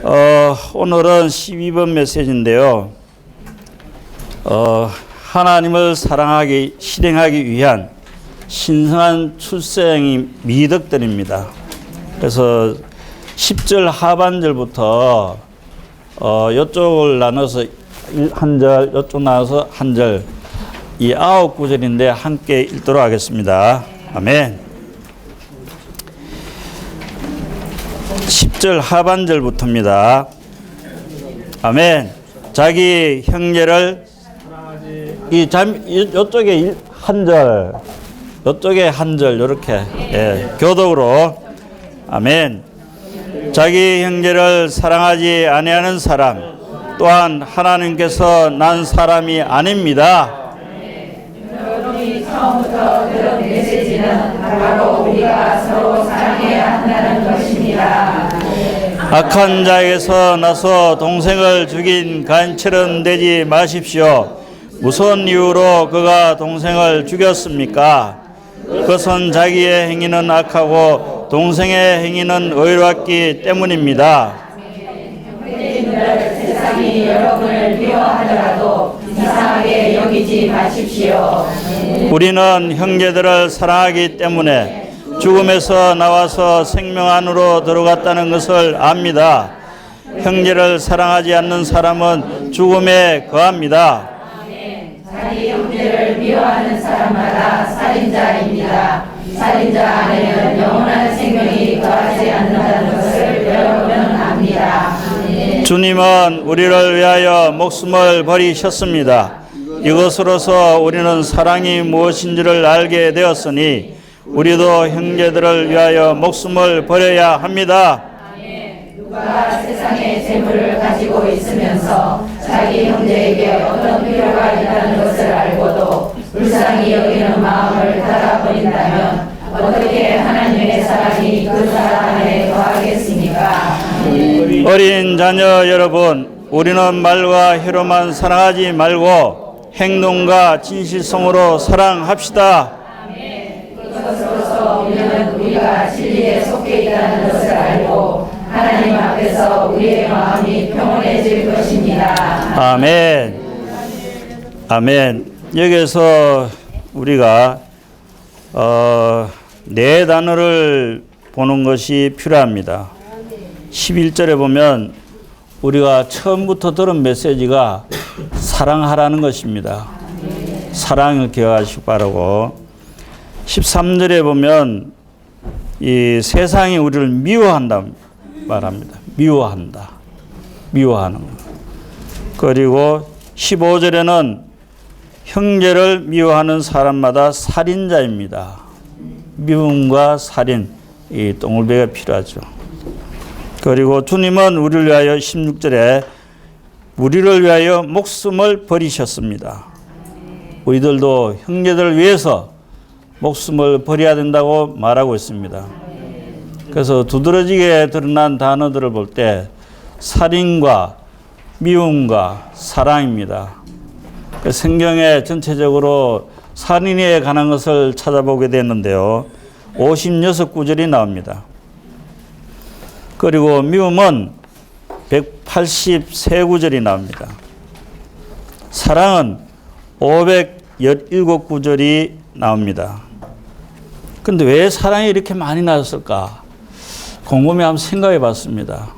오늘은 12번 메시지인데요. 하나님을 사랑하기, 실행하기 위한 신성한 출생의 미덕들입니다. 그래서 10절 하반절부터 이쪽을 나눠서 한 절, 이쪽 나눠서 한 절, 이 9구절인데 함께 읽도록 하겠습니다. 아멘. 10절 하반절부터입니다. 아멘. 자기 형제를 이쪽에 한 절, 이쪽에 한 절, 이렇게 교독으로 아멘. 자기 형제를 사랑하지 아니하는 사람 또한 하나님께서 난 사람이 아닙니다. 여러분이 처음부터 들은 메시지는 바로 우리가 서로 사랑해야 한다는 것입니다. 악한 자에게서 나서 동생을 죽인 가인처럼 되지 마십시오. 무슨 이유로 그가 동생을 죽였습니까? 그것은 자기의 행위는 악하고 동생의 행위는 의롭기 때문입니다. 세상이 여러분을 미워하더라도 이상하게 여기지 마십시오. 우리는 형제들을 사랑하기 때문에 죽음에서 나와서 생명 안으로 들어갔다는 것을 압니다. 형제를 사랑하지 않는 사람은 죽음에 거합니다. 자기 형제를 미워하는 사람마다 살인자입니다. 살인자 안에는 영원한 생명이 거하지 않는다는 것을 여러분은 압니다. 주님은 우리를 위하여 목숨을 버리셨습니다. 이것으로서 우리는 사랑이 무엇인지를 알게 되었으니 우리도 형제들을 위하여 목숨을 버려야 합니다. 누가 세상의 재물을 가지고 있으면서 자기 형제에게 어떤 필요가 있다는 것을 알고도 불쌍히 여기는 마음을 닫아버린다면 어떻게 하나님의 사랑이 그 사람 안에 거하겠습니까? 어린 자녀 여러분, 우리는 말과 혀로만 사랑하지 말고 행동과 진실성으로 사랑합시다. 그것으로서 우리는 우리가 진리에 속해 있다는 것을 알고 하나님 앞에서 우리의 마음이 평온해질 것입니다. 아멘. 아멘. 여기서 우리가 네 단어를 보는 것이 필요합니다. 11절에 보면 우리가 처음부터 들은 메시지가 사랑하라는 것입니다. 사랑을 기억하시기 바라고. 13절에 보면 이 세상이 우리를 미워한다 말합니다. 미워한다. 미워하는 것. 그리고 15절에는 형제를 미워하는 사람마다 살인자입니다. 미움과 살인, 이 동물배가 필요하죠. 그리고 주님은 우리를 위하여 16절에 우리를 위하여 목숨을 버리셨습니다. 우리들도 형제들을 위해서 목숨을 버려야 된다고 말하고 있습니다. 그래서 두드러지게 드러난 단어들을 볼 때 살인과 미움과 사랑입니다. 성경에 전체적으로 살인에 관한 것을 찾아보게 됐는데요. 56구절이 나옵니다. 그리고 미움은 183구절이 나옵니다. 사랑은 517구절이 나옵니다. 근데 왜 사랑이 이렇게 많이 나왔을까? 곰곰이 한번 생각해 봤습니다.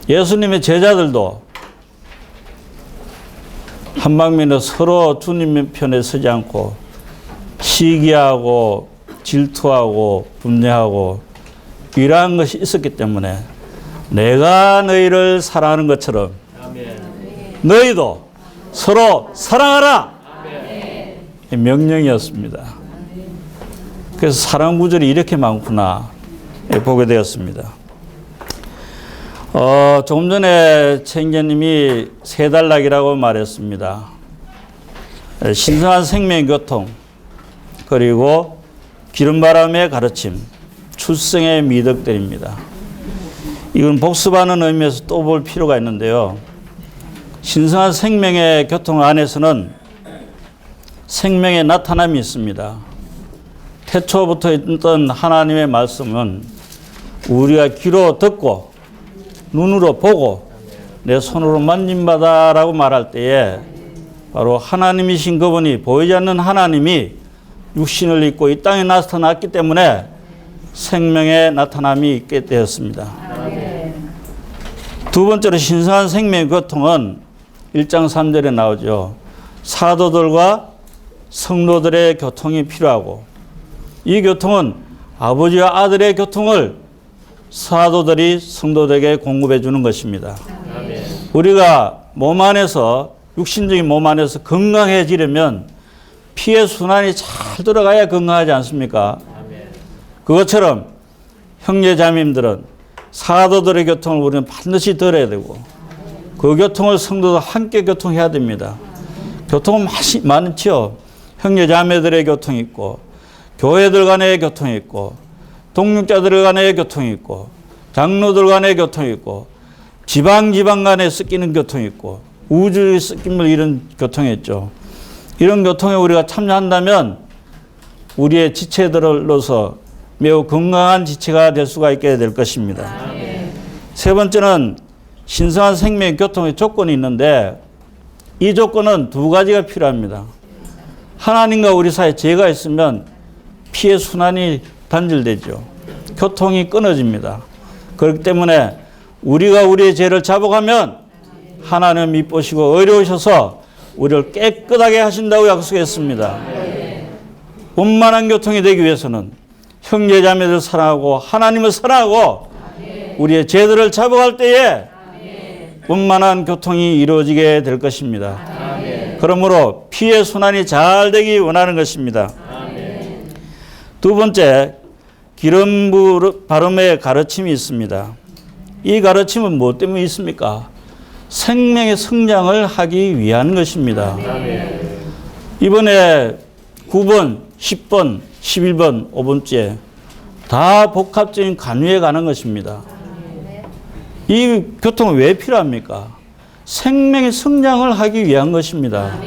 예수님의 제자들도 한방면에 서로 주님 편에 서지 않고 시기하고 질투하고 분쟁하고 이러한 것이 있었기 때문에 내가 너희를 사랑하는 것처럼 너희도 서로 사랑하라. 명령이었습니다. 그래서 사랑 구절이 이렇게 많구나 보게 되었습니다. 조금 전에 책임자님이 세 단락이라고 말했습니다. 신성한 생명 교통, 그리고 기름바람의 가르침, 출생의 미덕들입니다. 이건 복습하는 의미에서 또 볼 필요가 있는데요. 신성한 생명의 교통 안에서는 생명의 나타남이 있습니다. 태초부터 있던 하나님의 말씀은 우리가 귀로 듣고 눈으로 보고 내 손으로 만진바다라고 말할 때에 바로 하나님이신 그분이, 보이지 않는 하나님이 육신을 입고 이 땅에 나타났기 때문에 생명의 나타남이 있게 되었습니다. 두 번째로 신성한 생명의 교통은 1장 3절에 나오죠. 사도들과 성도들의 교통이 필요하고, 이 교통은 아버지와 아들의 교통을 사도들이 성도들에게 공급해 주는 것입니다. 우리가 몸 안에서, 육신적인 몸 안에서 건강해지려면 피의 순환이 잘 들어가야 건강하지 않습니까? 그것처럼 형제자매님들은 사도들의 교통을 우리는 반드시 들어야 되고, 그 교통을 성도도 함께 교통해야 됩니다. 교통은 많죠. 형제자매들의 교통이 있고, 교회들 간의 교통이 있고, 동력자들 간의 교통이 있고, 장로들 간의 교통이 있고, 지방 간에 섞이는 교통이 있고, 우주의 섞임을 이룬 교통이 있죠. 이런 교통에 우리가 참여한다면 우리의 지체들로서 매우 건강한 지체가 될 수가 있게 될 것입니다. 세 번째는 신성한 생명의 교통의 조건이 있는데, 이 조건은 두 가지가 필요합니다. 하나님과 우리 사이에 죄가 있으면 피의 순환이 단절되죠. 교통이 끊어집니다. 그렇기 때문에 우리가 우리의 죄를 자복하면 하나님 미쁘시고 어려우셔서 우리를 깨끗하게 하신다고 약속했습니다. 원만한 교통이 되기 위해서는 형제자매들 사랑하고 하나님을 사랑하고 우리의 죄들을 자복할 때에 원만한 교통이 이루어지게 될 것입니다. 그러므로 피의 순환이 잘 되기 원하는 것입니다. 두 번째, 기름 바름의 가르침이 있습니다. 이 가르침은 무엇 때문에 있습니까? 생명의 성장을 하기 위한 것입니다. 이번에 9번, 10번, 11번, 5번째 다 복합적인 간유에 관한 것입니다. 이 교통은 왜 필요합니까? 생명의 성장을 하기 위한 것입니다.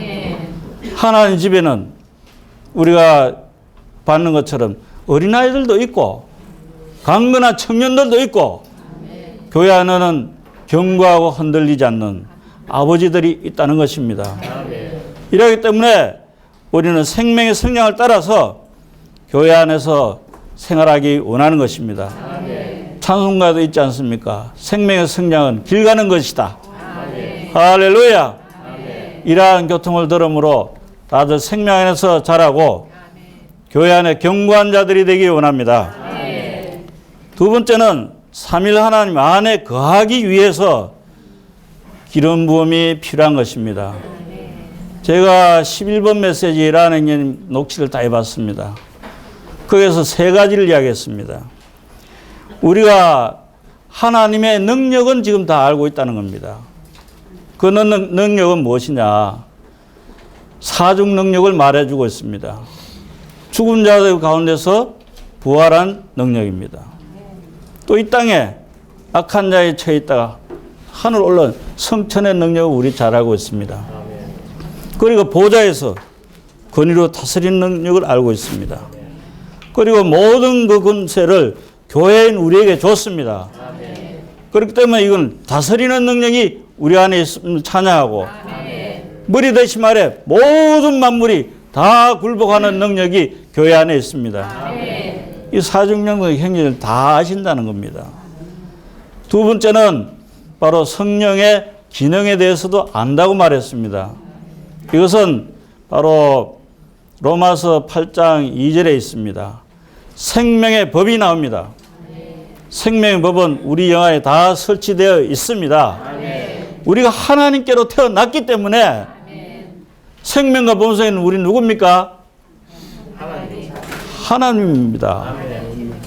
하나님 집에는 우리가 받는 것처럼 어린아이들도 있고 강건한 청년들도 있고 교회 안에는 견고하고 흔들리지 않는 아버지들이 있다는 것입니다. 이러기 때문에 우리는 생명의 성장을 따라서 교회 안에서 생활하기 원하는 것입니다. 찬송가도 있지 않습니까? 생명의 성장은 길 가는 것이다. 할렐루야. 이러한 교통을 들음으로 다들 생명 안에서 자라고 교회 안에 견고한 자들이 되기 원합니다. 두 번째는 삼일 하나님 안에 거하기 위해서 기름 부음이 필요한 것입니다. 제가 11번 메시지라는 녹취를 다 해봤습니다. 거기에서 세 가지를 이야기했습니다. 우리가 하나님의 능력은 지금 다 알고 있다는 겁니다. 그 능력은 무엇이냐? 사중 능력을 말해주고 있습니다. 죽은 자들 가운데서 부활한 능력입니다. 또 이 땅에 악한 자에 처해 있다가 하늘 올라온 성천의 능력을 우리 잘 알고 있습니다. 그리고 보좌에서 권위로 다스리는 능력을 알고 있습니다. 그리고 모든 그 권세를 교회인 우리에게 줬습니다. 그렇기 때문에 이건 다스리는 능력이 우리 안에 있음을 찬양하고, 머리 대신 말해 모든 만물이 다 굴복하는 능력이 교회 안에 있습니다. 이 사중능력 행위를 다 아신다는 겁니다. 두 번째는 바로 성령의 기능에 대해서도 안다고 말했습니다. 이것은 바로 로마서 8장 2절에 있습니다. 생명의 법이 나옵니다. 생명의 법은 우리 영안에 다 설치되어 있습니다. 우리가 하나님께로 태어났기 때문에 생명과 본성에는 우리 누굽니까? 하나님입니다.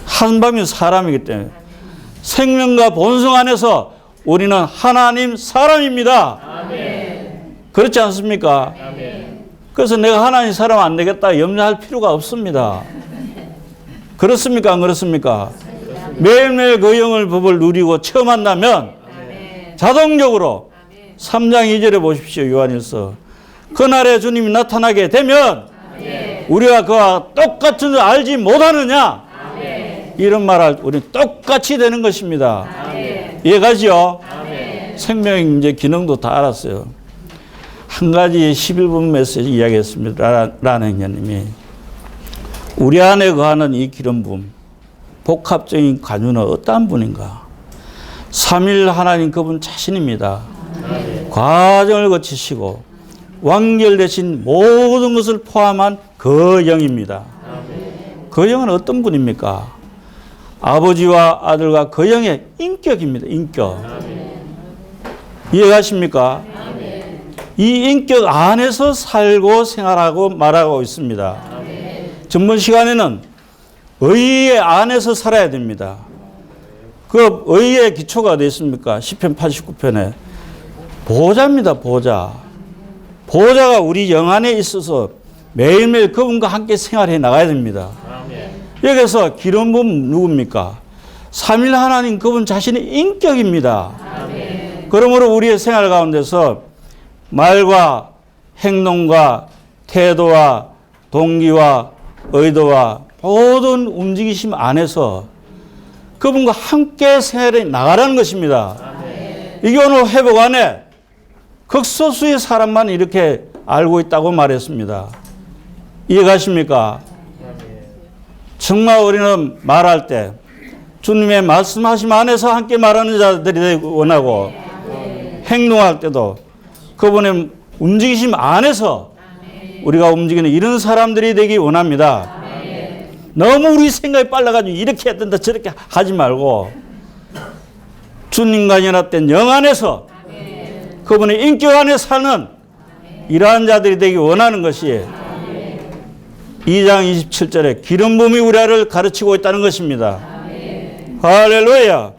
한밤이 사람이기 때문에 생명과 본성 안에서 우리는 하나님 사람입니다. 그렇지 않습니까? 그래서 내가 하나님 사람 안 되겠다 염려할 필요가 없습니다. 그렇습니까? 안 그렇습니까? 매일매일 그 영을 법을 누리고 체험한다면 자동적으로 3장 2절에 보십시오. 요한일서. 그날에 주님이 나타나게 되면 우리가 그와 똑같은 줄 알지 못하느냐? 이런 말을 우리는 똑같이 되는 것입니다. 이해가죠? 생명의 이제 기능도 다 알았어요. 한 가지 11분 메시지 이야기했습니다. 라는 우리 안에 거하는 이 기름 부음, 복합적인 관유는 어떠한 분인가? 삼일 하나님 그분 자신입니다. 과정을 거치시고 완결되신 모든 것을 포함한 그 영입니다. 그 영은 어떤 분입니까? 아버지와 아들과 그 영의 인격입니다. 인격. 이해가십니까? 이 인격 안에서 살고 생활하고 말하고 있습니다. 전번 시간에는 의의 안에서 살아야 됩니다. 그 의의 기초가 어디 있습니까? 시편 89편에 보호자입니다. 보호자. 보호자가 우리 영 안에 있어서 매일매일 그분과 함께 생활해 나가야 됩니다. 여기서 기름 부음 누굽니까? 삼일 하나님 그분 자신의 인격입니다. 그러므로 우리의 생활 가운데서 말과 행동과 태도와 동기와 의도와 모든 움직이심 안에서 그분과 함께 생활해 나가라는 것입니다. 이게 오늘 회복 안에 극소수의 사람만 이렇게 알고 있다고 말했습니다. 이해가십니까? 정말 우리는 말할 때 주님의 말씀하심 안에서 함께 말하는 자들이 되기 원하고 행동할 때도 그분의 움직이심 안에서 우리가 움직이는 이런 사람들이 되기 원합니다. 너무 우리 생각이 빨라가지고 이렇게 해야 된다 저렇게 하지 말고 주님과 연합된 영 안에서 그분의 인격 안에 사는 이러한 자들이 되기 원하는 것이 2장 27절에 기름 부음이 우리를 가르치고 있다는 것입니다. 할렐루야.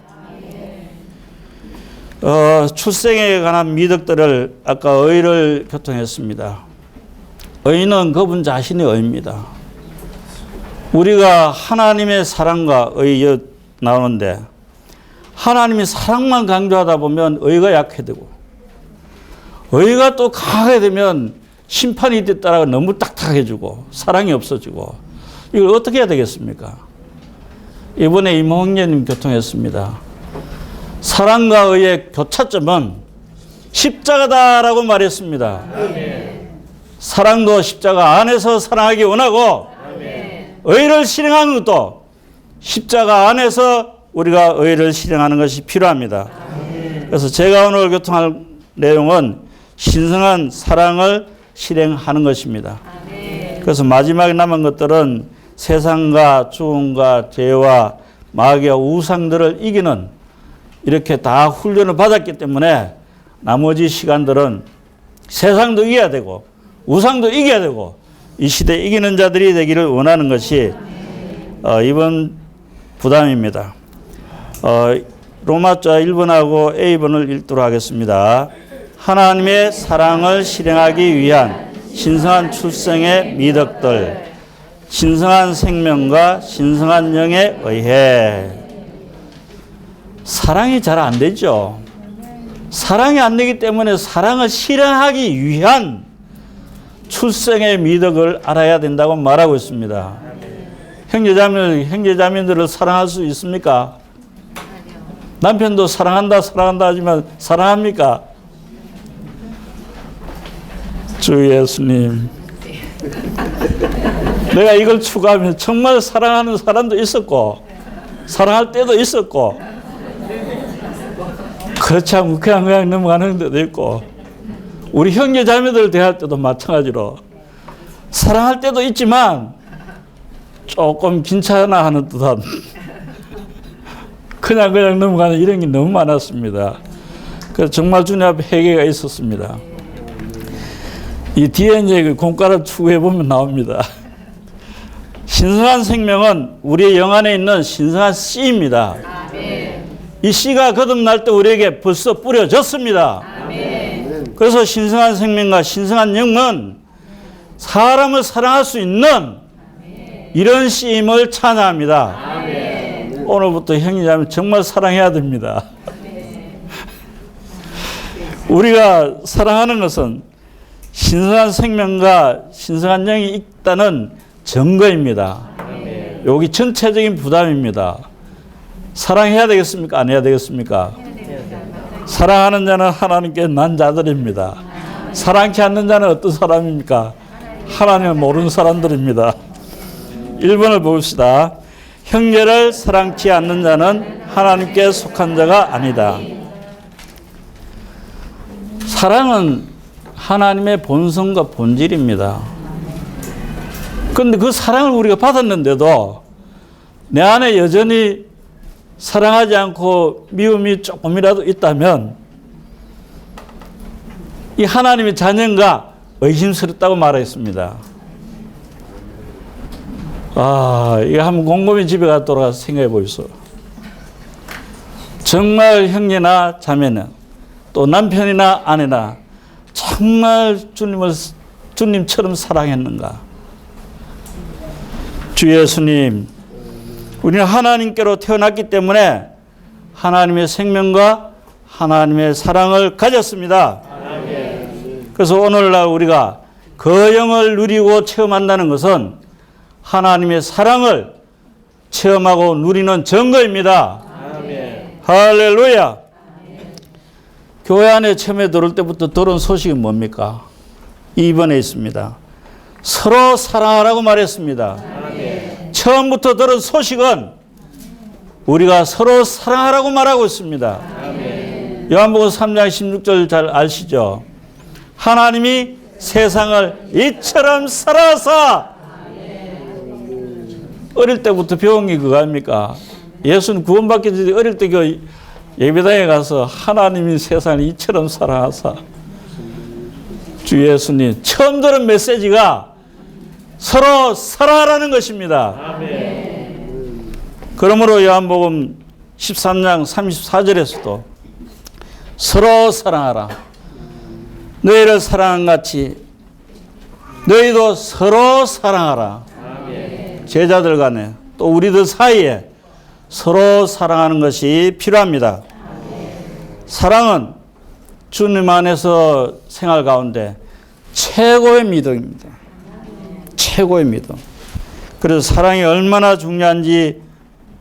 출생에 관한 미덕들을 아까 의를 교통했습니다. 의는 그분 자신의 의입니다. 우리가 하나님의 사랑과 의 나오는데 하나님의 사랑만 강조하다 보면 의가 약해지고 의가 또 강하게 되면 심판이 뒤따라 너무 딱딱해지고 사랑이 없어지고 이걸 어떻게 해야 되겠습니까? 이번에 임홍예님 교통했습니다. 사랑과 의의 교차점은 십자가다라고 말했습니다. 사랑도 십자가 안에서 사랑하기 원하고 의를 실행하는 것도 십자가 안에서 우리가 의를 실행하는 것이 필요합니다. 그래서 제가 오늘 교통할 내용은 신성한 사랑을 실행하는 것입니다. 그래서 마지막에 남은 것들은 세상과 죽음과 죄와 마귀와 우상들을 이기는 이렇게 다 훈련을 받았기 때문에 나머지 시간들은 세상도 이겨야 되고 우상도 이겨야 되고 이 시대에 이기는 자들이 되기를 원하는 것이 이번 부담입니다. 로마자 1번하고 A번을 읽도록 하겠습니다. 하나님의 사랑을 실행하기 위한 신성한 출생의 미덕들, 신성한 생명과 신성한 영에 의해 사랑이 잘 안 되죠. 사랑이 안 되기 때문에 사랑을 실행하기 위한 출생의 미덕을 알아야 된다고 말하고 있습니다. 형제자매들을 사랑할 수 있습니까? 남편도 사랑한다 하지만 사랑합니까? 주 예수님, 내가 이걸 추구하면 정말 사랑하는 사람도 있었고 사랑할 때도 있었고 그렇지 않고 그냥 넘어가는 데도 있고 우리 형제 자매들 대할 때도 마찬가지로 사랑할 때도 있지만 조금 괜찮아 하는 듯한 그냥 넘어가는 이런 게 너무 많았습니다. 그래서 정말 주님 앞에 회개가 있었습니다. 이 뒤에 이제 그 공과를 추구해 보면 나옵니다. 신성한 생명은 우리의 영 안에 있는 신성한 씨입니다. 이 씨가 거듭날 때 우리에게 벌써 뿌려졌습니다. 그래서 신성한 생명과 신성한 영은 사람을 사랑할 수 있는 이런 씨임을 찬양합니다. 오늘부터 형제자매 정말 사랑해야 됩니다. 우리가 사랑하는 것은 신성한 생명과 신성한 영이 있다는 증거입니다. 여기 전체적인 부담입니다. 사랑해야 되겠습니까? 안 해야 되겠습니까? 사랑하는 자는 하나님께 난 자들입니다. 사랑치 않는 자는 어떤 사람입니까? 하나님을 모르는 사람들입니다. 1번을 봅시다. 형제를 사랑치 않는 자는 하나님께 속한 자가 아니다. 사랑은 하나님의 본성과 본질입니다. 그런데 그 사랑을 우리가 받았는데도 내 안에 여전히 사랑하지 않고 미움이 조금이라도 있다면 이 하나님의 자녀인가 의심스럽다고 말했습니다. 이거 한번 곰곰이 집에 가서 돌아가서 생각해 보십시오. 정말 형제나 자매는 또 남편이나 아내나 정말 주님처럼 사랑했는가? 주 예수님, 우리는 하나님께로 태어났기 때문에 하나님의 생명과 하나님의 사랑을 가졌습니다. 그래서 오늘날 우리가 그 영을 누리고 체험한다는 것은 하나님의 사랑을 체험하고 누리는 증거입니다. 할렐루야. 교회 안에 처음에 들어올 때부터 들은 소식이 뭡니까? 2번에 있습니다. 서로 사랑하라고 말했습니다. 처음부터 들은 소식은 우리가 서로 사랑하라고 말하고 있습니다. 요한복음 3장 16절 잘 아시죠? 하나님이 세상을 이처럼 사랑하사. 어릴 때부터 배운 게 그거 아닙니까? 예수는 구원받기 전에 어릴 때 그 예배당에 가서 하나님이 세상을 이처럼 사랑하사. 주 예수님 처음 들은 메시지가 서로 사랑하라는 것입니다. 그러므로 요한복음 13장 34절에서도 서로 사랑하라. 너희를 사랑한 같이 너희도 서로 사랑하라. 제자들 간에 또 우리들 사이에 서로 사랑하는 것이 필요합니다. 사랑은 주님 안에서 생활 가운데 최고의 믿음입니다. 최고의 믿음. 그래서 사랑이 얼마나 중요한지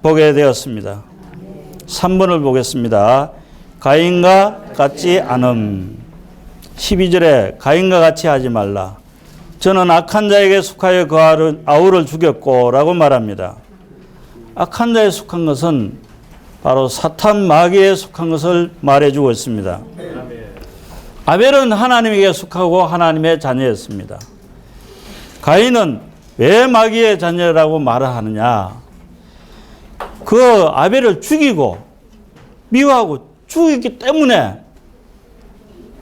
보게 되었습니다. 3번을 보겠습니다. 가인과 같지 않음. 12절에 가인과 같이 하지 말라. 저는 악한 자에게 속하여 그 아우를 죽였고 라고 말합니다. 악한 자에 속한 것은 바로 사탄 마귀에 속한 것을 말해주고 있습니다. 아벨은 하나님에게 속하고 하나님의 자녀였습니다. 가인은 왜 마귀의 자녀라고 말을 하느냐? 그 아벨을 죽이고 미워하고 죽였기 때문에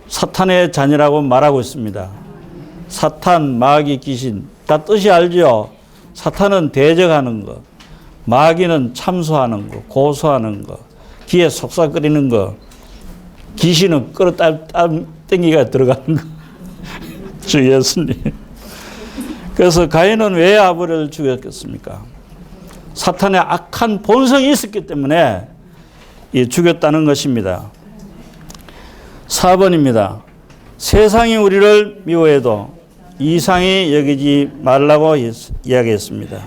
사탄의 자녀라고 말하고 있습니다. 사탄, 마귀, 귀신 다 뜻이 알죠? 사탄은 대적하는 것, 마귀는 참소하는 것, 고소하는 것, 귀에 속삭거리는 것, 귀신은 끌어당기가 들어가는 것. 주 예수님. 그래서 가인은 왜 아벨을 죽였겠습니까? 사탄의 악한 본성이 있었기 때문에 죽였다는 것입니다. 4번입니다. 세상이 우리를 미워해도 이상히 여기지 말라고 이야기했습니다.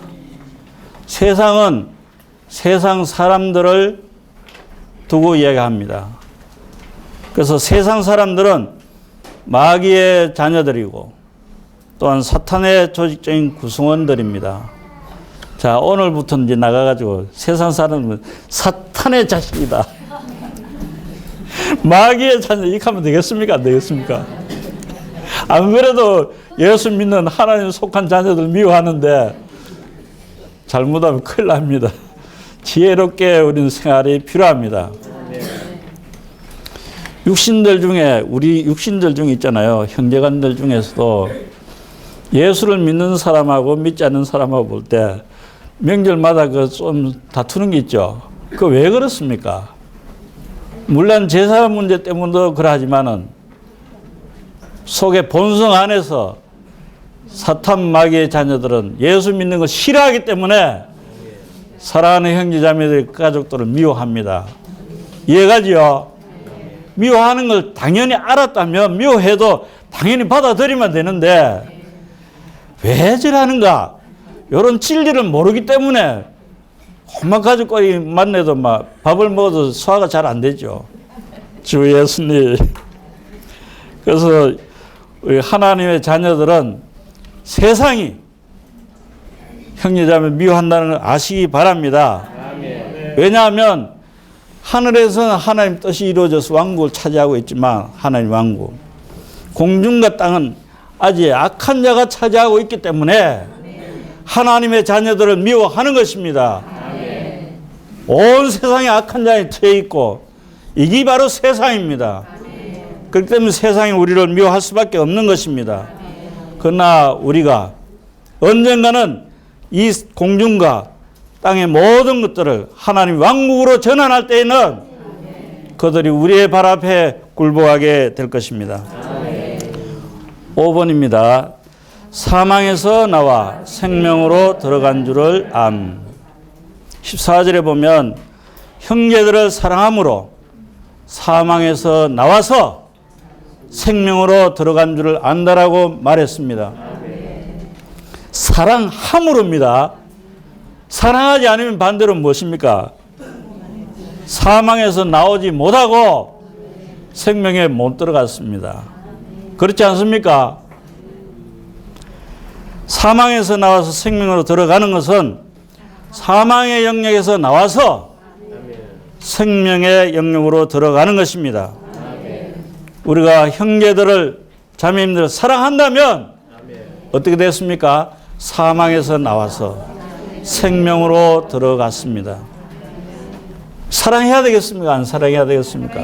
세상은 세상 사람들을 두고 이야기합니다. 그래서 세상 사람들은 마귀의 자녀들이고 또한 사탄의 조직적인 구성원들입니다. 자, 오늘부터 이제 나가가지고 세상 사람은 사탄의 자식이다. 마귀의 자녀, 이렇게 하면 되겠습니까? 안 되겠습니까? 안 그래도 예수 믿는 하나님 속한 자녀들 미워하는데 잘못하면 큰일 납니다. 지혜롭게 우리는 생활이 필요합니다. 육신들 중에, 우리 육신들 중에 있잖아요. 형제간들 중에서도 예수를 믿는 사람하고 믿지 않는 사람하고 볼 때 명절마다 그 좀 다투는 게 있죠. 그 왜 그렇습니까? 물론 제사 문제 때문도 그러하지만은 속에 본성 안에서 사탄 마귀의 자녀들은 예수 믿는 걸 싫어하기 때문에 사랑하는 형제자매들 가족들을 미워합니다. 이해가지요? 미워하는 걸 당연히 알았다면 미워해도 당연히 받아들이면 되는데 왜 저러는가? 이런 진리를 모르기 때문에 홈만 가족끼리 만나도 막 밥을 먹어도 소화가 잘 안 되죠. 주 예수님. 그래서 우리 하나님의 자녀들은 세상이 형제자매 미워한다는 걸 아시기 바랍니다. 왜냐하면 하늘에서는 하나님 뜻이 이루어져서 왕국을 차지하고 있지만 하나님 왕국, 공중과 땅은 아직 악한 자가 차지하고 있기 때문에 하나님의 자녀들을 미워하는 것입니다. 온 세상에 악한 자에 트여 있고 이게 바로 세상입니다. 그렇기 때문에 세상이 우리를 미워할 수밖에 없는 것입니다. 그러나 우리가 언젠가는 이 공중과 땅의 모든 것들을 하나님 왕국으로 전환할 때에는 그들이 우리의 발 앞에 굴복하게 될 것입니다. 5번입니다. 사망에서 나와 생명으로 들어간 줄을 암. 14절에 보면 형제들을 사랑함으로 사망에서 나와서 생명으로 들어간 줄을 안다라고 말했습니다. 사랑함으로입니다. 사랑하지 않으면 반대로 무엇입니까? 사망에서 나오지 못하고 생명에 못 들어갔습니다. 그렇지 않습니까? 사망에서 나와서 생명으로 들어가는 것은 사망의 영역에서 나와서 생명의 영역으로 들어가는 것입니다. 우리가 형제들을, 자매님들을 사랑한다면 어떻게 됐습니까? 사망에서 나와서 생명으로 들어갔습니다. 사랑해야 되겠습니까? 안 사랑해야 되겠습니까?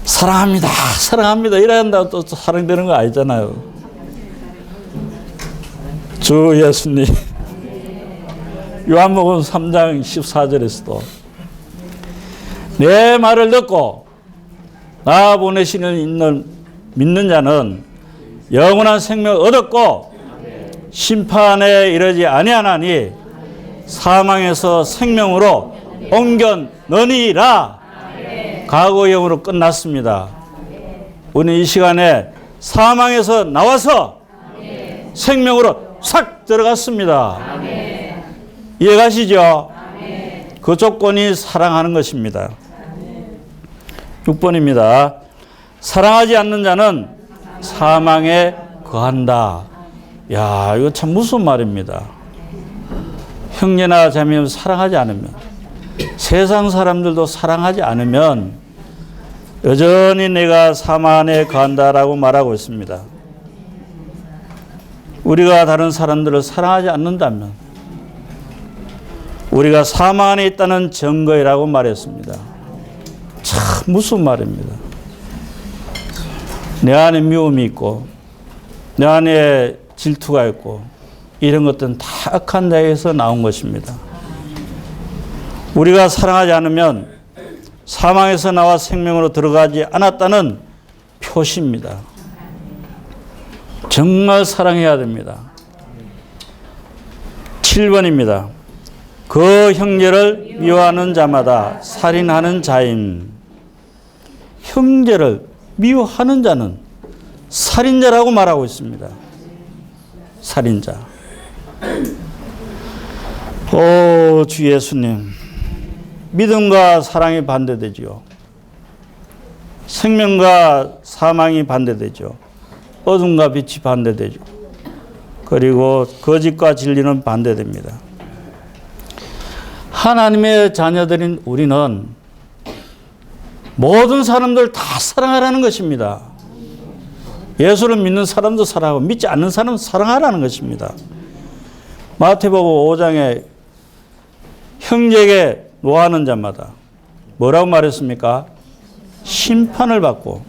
사랑합니다. 사랑합니다. 이래야 한다고 또 사랑되는 거 아니잖아요. 주 예수님. 요한복음 3장 14절에서도 내 말을 듣고 나 보내시는 있는 믿는 자는 영원한 생명을 얻었고 심판에 이르지 아니하나니 사망에서 생명으로 옮겨너니라. 과거형으로 끝났습니다. 우리는 이 시간에 사망에서 나와서 생명으로 싹 들어갔습니다. 이해가시죠? 그 조건이 사랑하는 것입니다. 6번입니다. 사랑하지 않는 자는 사망에 거한다. 야, 이거 참 무슨 말입니다. 형제나 자매를 사랑하지 않으면, 세상 사람들도 사랑하지 않으면 여전히 내가 사망에 거한다라고 말하고 있습니다. 우리가 다른 사람들을 사랑하지 않는다면 우리가 사망 안에 있다는 증거이라고 말했습니다. 참 무슨 말입니다. 내 안에 미움이 있고 내 안에 질투가 있고 이런 것들은 다 악한 자에서 나온 것입니다. 우리가 사랑하지 않으면 사망에서 나와 생명으로 들어가지 않았다는 표시입니다. 정말 사랑해야 됩니다. 7번입니다. 그 형제를 미워하는 자마다 살인하는 자임. 형제를 미워하는 자는 살인자라고 말하고 있습니다. 살인자. 오, 주 예수님. 믿음과 사랑이 반대되지요. 생명과 사망이 반대되죠. 어둠과 빛이 반대되죠. 그리고 거짓과 진리는 반대됩니다. 하나님의 자녀들인 우리는 모든 사람들 다 사랑하라는 것입니다. 예수를 믿는 사람도 사랑하고 믿지 않는 사람도 사랑하라는 것입니다. 마태복음 5장에 형제에게 노하는 자마다 뭐라고 말했습니까? 심판을 받고,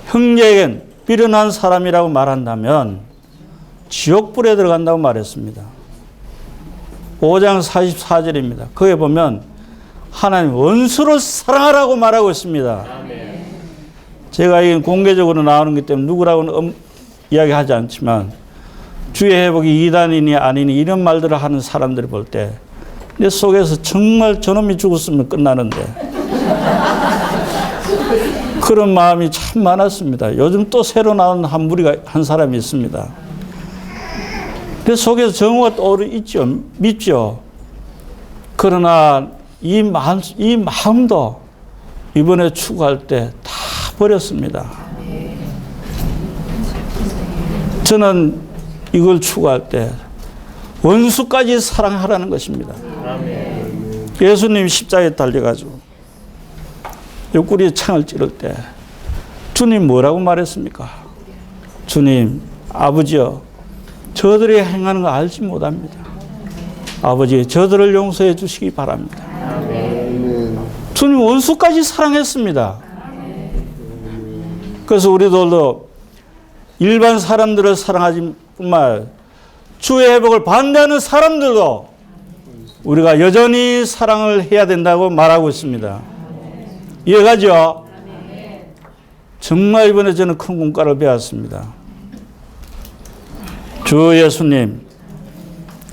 형제에겐 미련한 사람이라고 말한다면 지옥불에 들어간다고 말했습니다. 5장 44절입니다. 거기에 보면 하나님 원수를 사랑하라고 말하고 있습니다. 제가 이 공개적으로 나오는 것 때문에 누구라고는 이야기하지 않지만 주의 회복이 이단이니 아니니 이런 말들을 하는 사람들을 볼 때 내 속에서 정말 저놈이 죽었으면 끝나는데 그런 마음이 참 많았습니다. 요즘 또 새로 나온 한 사람이 있습니다. 그 속에서 정오가 떠오르죠. 믿죠. 그러나 이 마음도 이번에 추구할 때 다 버렸습니다. 저는 이걸 추구할 때 원수까지 사랑하라는 것입니다. 예수님이 십자가에 달려가지고 옆구리에 창을 찌를 때 주님 뭐라고 말했습니까? 주님, 아버지여, 저들이 행하는 거 알지 못합니다. 아버지, 저들을 용서해 주시기 바랍니다. 주님 원수까지 사랑했습니다. 그래서 우리들도 일반 사람들을 사랑하지 뿐만 주의 회복을 반대하는 사람들도 우리가 여전히 사랑을 해야 된다고 말하고 있습니다. 이해가죠? 정말 이번에 저는 큰 공과를 배웠습니다. 주 예수님,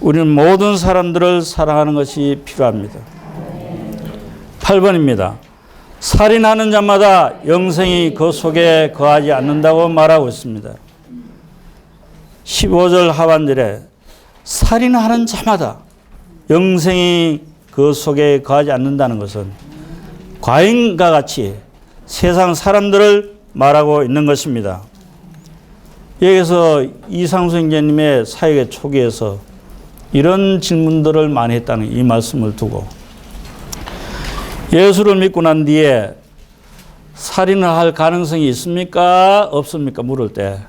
우리는 모든 사람들을 사랑하는 것이 필요합니다. 8번입니다. 살인하는 자마다 영생이 그 속에 거하지 않는다고 말하고 있습니다. 15절 하반절에 살인하는 자마다 영생이 그 속에 거하지 않는다는 것은 과인과 같이 세상 사람들을 말하고 있는 것입니다. 여기서 이상수 형제님의 사역의 초기에서 이런 질문들을 많이 했다는 이 말씀을 두고 예수를 믿고 난 뒤에 살인을 할 가능성이 있습니까? 없습니까? 물을 때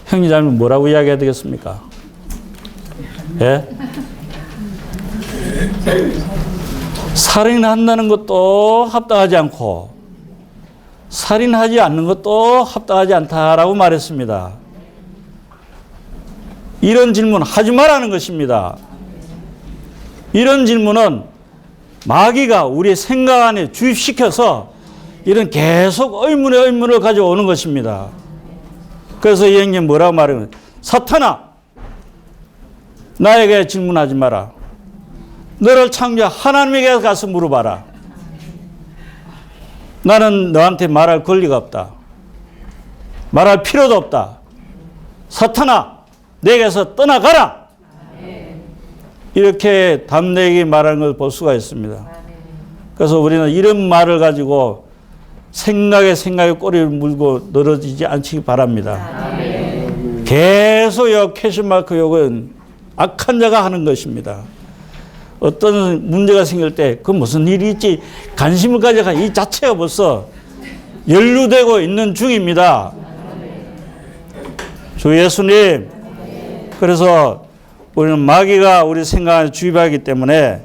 형제자매는 뭐라고 이야기해야 되겠습니까? 예? 살인한다는 것도 합당하지 않고 살인하지 않는 것도 합당하지 않다라고 말했습니다. 이런 질문 하지 말라는 것입니다. 이런 질문은 마귀가 우리의 생각 안에 주입시켜서 이런 계속 의문을 가져오는 것입니다. 그래서 이 형님 뭐라고 말하면 사탄아, 나에게 질문하지 마라. 너를 창조한 하나님에게 가서 물어봐라. 나는 너한테 말할 권리가 없다. 말할 필요도 없다. 사탄아, 내게서 떠나가라. 이렇게 담대하게 말하는 걸 볼 수가 있습니다. 그래서 우리는 이런 말을 가지고 생각에 꼬리를 물고 늘어지지 않기 바랍니다. 계속 요 퀘스천마크 요건 악한 자가 하는 것입니다. 어떤 문제가 생길 때 그 무슨 일이 있지 관심을 가져가 이 자체가 벌써 연루되고 있는 중입니다. 주 예수님, 그래서 우리는 마귀가 우리 생각 안에 주입하기 때문에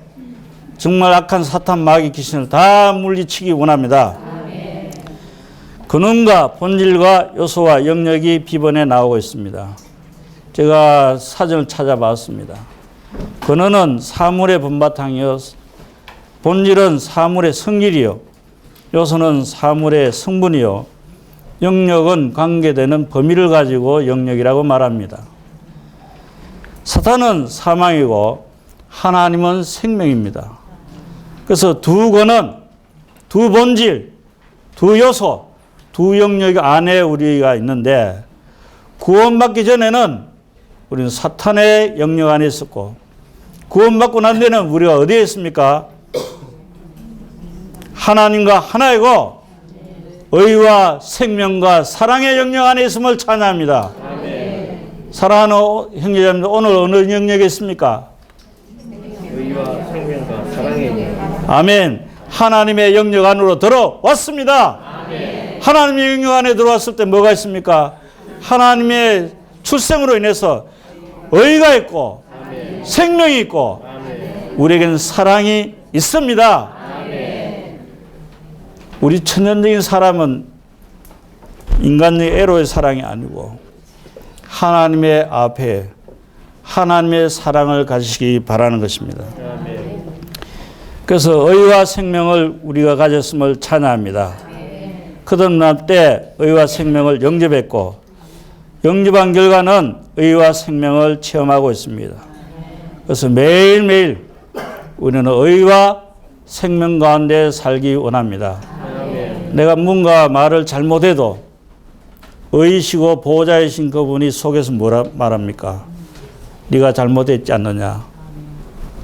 정말 악한 사탄 마귀 귀신을 다 물리치기 원합니다. 근원과 본질과 요소와 영역이 비번에 나오고 있습니다. 제가 사전을 찾아봤습니다. 근원은 사물의 본바탕이요, 본질은 사물의 성질이요, 요소는 사물의 성분이요, 영역은 관계되는 범위를 가지고 영역이라고 말합니다. 사탄은 사망이고 하나님은 생명입니다. 그래서 두 근원, 두 본질, 두 요소, 두 영역 안에 우리가 있는데 구원받기 전에는 우리는 사탄의 영역 안에 있었고 구원받고 난 뒤에는 우리가 어디에 있습니까? 하나님과 하나이고 의와 생명과 사랑의 영역 안에 있음을 찬양합니다. 사랑하는 형제자매들, 오늘 어느 영역에 있습니까? 의와 생명과 사랑의 영역. 아멘. 하나님의 영역 안으로 들어왔습니다. 아멘. 하나님의 영역 안에 들어왔을 때 뭐가 있습니까? 하나님의 출생으로 인해서 의가 있고 아멘. 생명이 있고 아멘. 우리에게는 사랑이 있습니다. 아멘. 우리 천연적인 사람은 인간의 애로의 사랑이 아니고 하나님의 앞에 하나님의 사랑을 가지시기 바라는 것입니다. 아멘. 그래서 의와 생명을 우리가 가졌음을 찬양합니다. 거듭날 때 의와 생명을 영접했고 영접한 결과는 의와 생명을 체험하고 있습니다. 그래서 매일매일 우리는 의와 생명 가운데 살기 원합니다. 내가 뭔가 말을 잘못해도 의이시고 보호자이신 그분이 속에서 뭐라 말합니까? 네가 잘못했지 않느냐.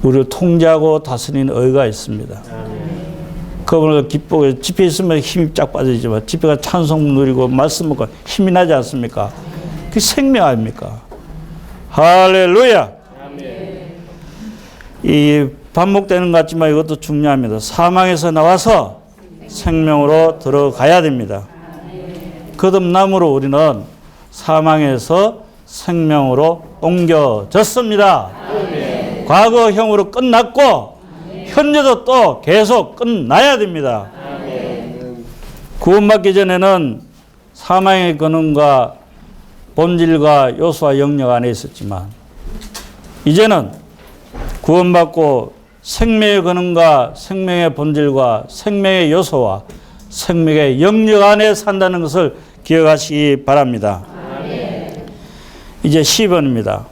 우리를 통제하고 다스리는 의가 있습니다. 그분을 기쁘게 집회 있으면 힘이 쫙 빠지지만 집회가 찬송 누리고 말씀 먹고 힘이 나지 않습니까? 그게 생명 아닙니까? 할렐루야. 이 반복되는 것 같지만 이것도 중요합니다. 사망에서 나와서 생명으로 들어가야 됩니다. 거듭남으로 우리는 사망에서 생명으로 옮겨졌습니다. 과거형으로 끝났고 현재도 또 계속 끝나야 됩니다. 구원받기 전에는 사망의 근원과 본질과 요소와 영역 안에 있었지만 이제는 구원받고 생명의 근원과 생명의 본질과 생명의 요소와 생명의 영역 안에 산다는 것을 기억하시기 바랍니다. 이제 10번입니다.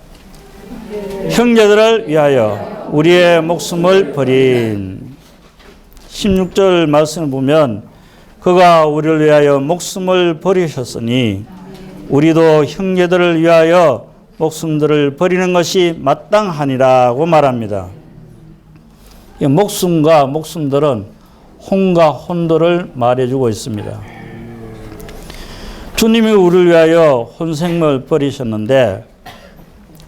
형제들을 위하여 우리의 목숨을 버린 16절 말씀을 보면 그가 우리를 위하여 목숨을 버리셨으니 우리도 형제들을 위하여 목숨들을 버리는 것이 마땅하니라고 말합니다. 이 목숨과 목숨들은 혼과 혼도를 말해주고 있습니다. 주님이 우리를 위하여 혼생명을 버리셨는데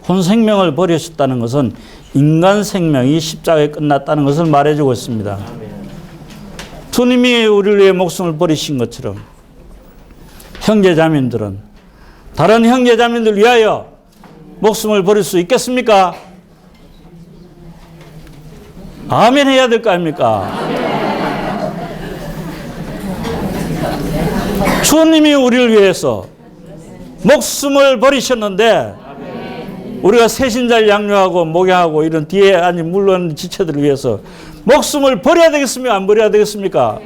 혼생명을 버리셨다는 것은 인간 생명이 십자가에 끝났다는 것을 말해주고 있습니다. 주님이 우리를 위해 목숨을 버리신 것처럼 형제자매들은 다른 형제자매들 위하여 목숨을 버릴 수 있겠습니까? 아멘 해야 될 거 아닙니까? 주님이 우리를 위해서 목숨을 버리셨는데 우리가 새신자를 양육하고 목양하고 이런 뒤에 아니 물론 지체들을 위해서 목숨을 버려야 되겠습니까? 안 버려야 되겠습니까?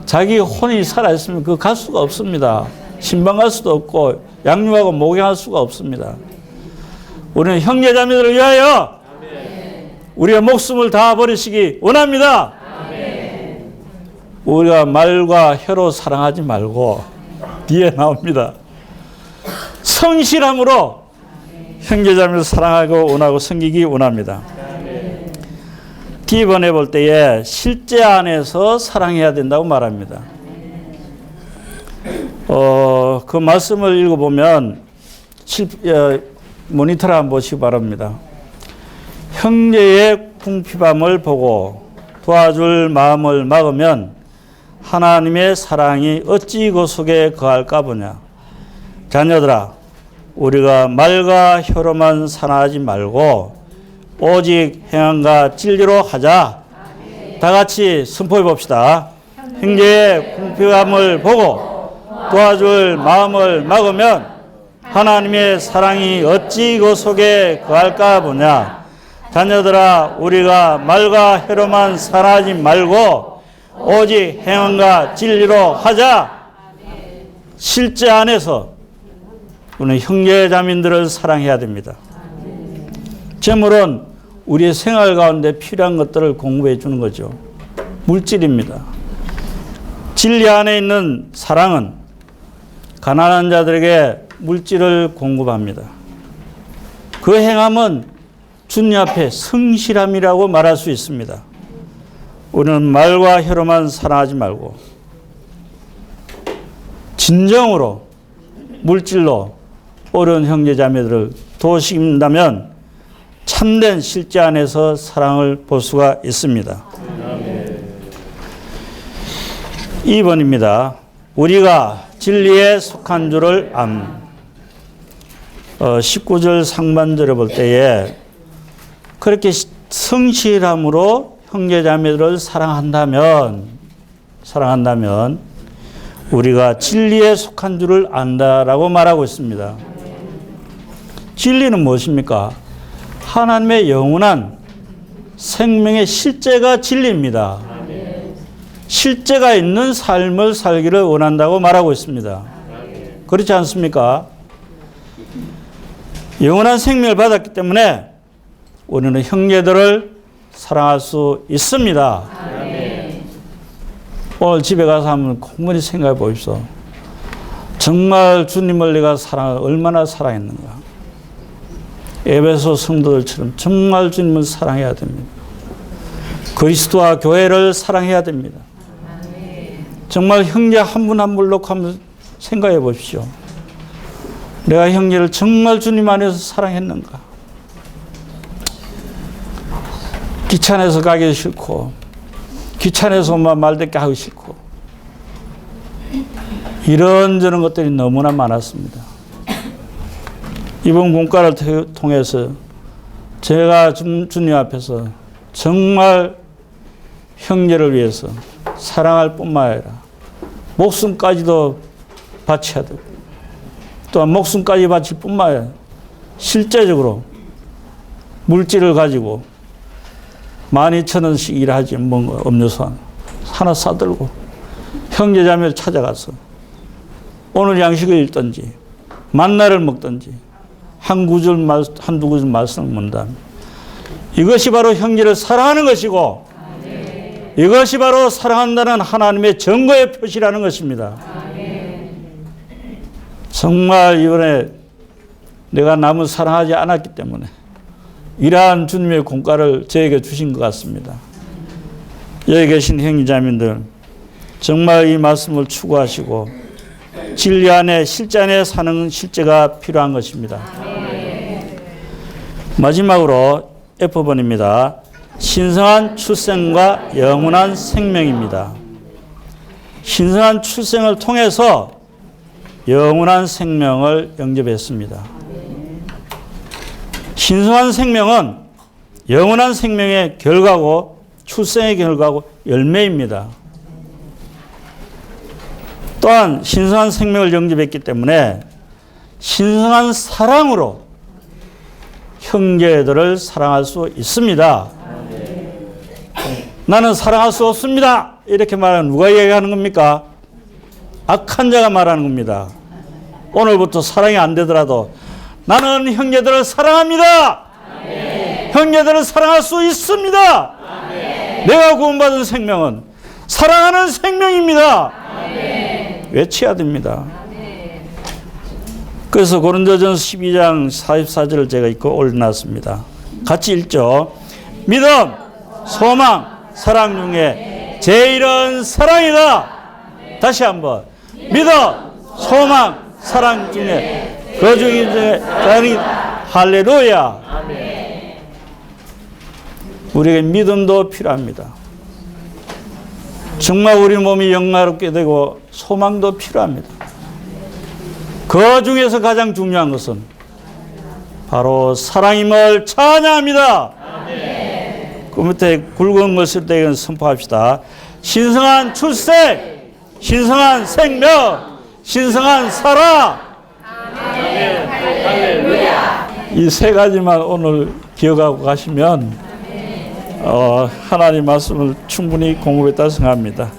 자기 혼이 살아있으면 그 갈 수가 없습니다. 신방 갈 수도 없고 양육하고 목양할 수가 없습니다. 우리는 형제자매들을 위하여 우리의 목숨을 다 버리시기 원합니다. 우리가 말과 혀로 사랑하지 말고 뒤에 나옵니다. 성실함으로 형제자매를 사랑하고 원하고 섬기기 원합니다. D번에 볼 때에 실제 안에서 사랑해야 된다고 말합니다. 그 말씀을 읽어보면 모니터를 한번 보시기 바랍니다. 형제의 궁핍함을 보고 도와줄 마음을 막으면 하나님의 사랑이 어찌 그 속에 거할까 보냐. 자녀들아, 우리가 말과 혀로만 사랑하지 말고 오직 행함과 진리로 하자. 다 같이 선포해 봅시다. 형제의 궁핍함을 보고 도와줄 마음을 막으면 하나님의 사랑이 어찌 그 속에 거할까 보냐. 자녀들아, 우리가 말과 혀로만 사랑하지 말고 오직 행함과 진리로 하자. 실제 안에서 우리는 형제자매들을 사랑해야 됩니다. 재물은 우리의 생활 가운데 필요한 것들을 공급해 주는 거죠. 물질입니다. 진리 안에 있는 사랑은 가난한 자들에게 물질을 공급합니다. 그 행함은 주님 앞에 성실함이라고 말할 수 있습니다. 우리는 말과 혀로만 사랑하지 말고 진정으로 물질로 어려운 형제자매들을 도우신다면 참된 실제 안에서 사랑을 볼 수가 있습니다. 2번입니다. 우리가 진리에 속한 줄을 19절 상반절을 볼 때에 그렇게 성실함으로 형제자매들을 사랑한다면 우리가 진리에 속한 줄을 안다라고 말하고 있습니다. 진리는 무엇입니까? 하나님의 영원한 생명의 실제가 진리입니다. 실제가 있는 삶을 살기를 원한다고 말하고 있습니다. 그렇지 않습니까? 영원한 생명을 받았기 때문에 우리는 형제들을 사랑할 수 있습니다. 오늘 집에 가서 한번 곰곰이 생각해 보십시오. 정말 주님을 내가 얼마나 사랑했는가. 에베소 성도들처럼 정말 주님을 사랑해야 됩니다. 그리스도와 교회를 사랑해야 됩니다. 정말 형제 한 분 한 분 놓고 한번 생각해 보십시오. 내가 형제를 정말 주님 안에서 사랑했는가. 귀찮아서 가기 싫고 귀찮아서 말듣게 하기 싫고 이런저런 것들이 너무나 많았습니다. 이번 공과를 통해서 제가 주님 앞에서 정말 형제를 위해서 사랑할 뿐만 아니라 목숨까지도 바쳐야 되고 또한 목숨까지 바칠 뿐만 아니라 실제적으로 물질을 가지고 12,000원씩 일하지 뭔가 음료수 하나 사들고 형제자매를 찾아가서 오늘 양식을 읽든지 만나를 먹든지 한두 구절 말씀을 문답니다. 이것이 바로 형제를 사랑하는 것이고 이것이 바로 사랑한다는 하나님의 증거의 표시라는 것입니다. 정말 이번에 내가 남을 사랑하지 않았기 때문에 이러한 주님의 공과를 저에게 주신 것 같습니다. 여기 계신 형제자매들 정말 이 말씀을 추구하시고 진리 안에 실제 안에 사는 실제가 필요한 것입니다. 마지막으로 F번입니다. 신성한 출생과 영원한 생명입니다. 신성한 출생을 통해서 영원한 생명을 영접했습니다. 신성한 생명은 영원한 생명의 결과고 출생의 결과고 열매입니다. 또한 신성한 생명을 영접했기 때문에 신성한 사랑으로 형제들을 사랑할 수 있습니다. 나는 사랑할 수 없습니다. 이렇게 말하는 누가 얘기하는 겁니까? 악한 자가 말하는 겁니다. 오늘부터 사랑이 안 되더라도 나는 형제들을 사랑합니다. 형제들을 사랑할 수 있습니다. 내가 구원받은 생명은 사랑하는 생명입니다. 외쳐야 됩니다. 그래서 고린도전서 12장 44절을 제가 읽고 올려놨습니다. 같이 읽죠. 믿음, 소망, 사랑 중에 제일은 사랑이다. 다시 한번. 믿음, 소망, 사랑 중에 그 중에 사랑이 할렐루야. 우리에게 믿음도 필요합니다. 정말 우리 몸이 영화롭게 되고 소망도 필요합니다. 그 중에서 가장 중요한 것은 바로 사랑임을 찬양합니다. 그 밑에 굵은 것을 대해 선포합시다. 신성한 출생, 신성한 생명, 신성한 사랑. 이 세 가지만 오늘 기억하고 가시면 하나님 말씀을 충분히 공부했다 생각합니다.